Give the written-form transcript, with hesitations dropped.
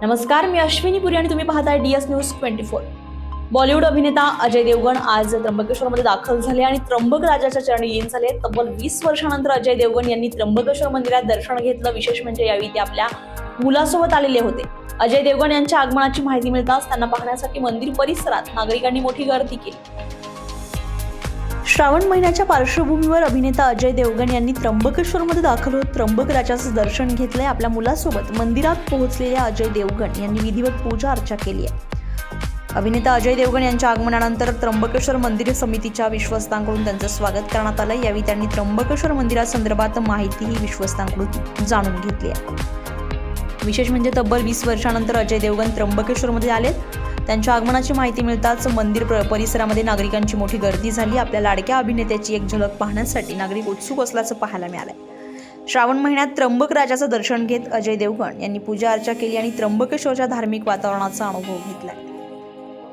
नमस्कार, मी अश्विनी पुरी आणि तुम्ही पाहताय DS न्यूज 24। बॉलिवूड अभिनेता अजय देवगण आज त्र्यंबकेश्वरमध्ये दाखल झाले आणि त्र्यंबक राजाच्या चरणी लीन झाले। तब्बल 20 वर्षांनंतर अजय देवगण यांनी त्र्यंबकेश्वर मंदिरात दर्शन घेतलं। विशेष म्हणजे यावेळी ते आपल्या मुलासोबत आलेले होते। अजय देवगण यांच्या आगमनाची माहिती मिळताच त्यांना पाहण्यासाठी मंदिर परिसरात नागरिकांनी मोठी गर्दी केली। श्रावण महिन्याच्या पार्श्वभूमीवर अभिनेता अजय देवगण यांनी त्र्यंबकेश्वरमध्ये दाखल होत त्र्यंबक राजाचं दर्शन घेतलंय। आपल्या मुलासोबत मंदिरात पोहोचलेल्या अजय देवगण यांनी विधिवत पूजा अर्चा केली आहे। अभिनेता अजय देवगण यांच्या आगमनानंतर त्र्यंबकेश्वर मंदिर समितीच्या विश्वस्तांकडून त्यांचं स्वागत करण्यात आलं। यावेळी त्यांनी त्र्यंबकेश्वर मंदिरासंदर्भात माहितीही विश्वस्तांकडून जाणून घेतली आहे। विशेष म्हणजे तब्बल 20 वर्षांनंतर अजय देवगण त्र्यंबकेश्वरमध्ये आलेत। त्यांच्या आगमनाची माहिती मिळताच मंदिर परिसरामध्ये नागरिकांची मोठी गर्दी झाली। आपल्या लाडक्या अभिनेत्याची एक झलक पाहण्यासाठी नागरिक उत्सुक असल्याचं पाहायला मिळालंय। श्रावण महिन्यात त्र्यंबक राजाचं दर्शन घेत अजय देवगण यांनी पूजा अर्चा केली आणि त्र्यंबकेश्वरच्या धार्मिक वातावरणाचा अनुभव घेतलाय।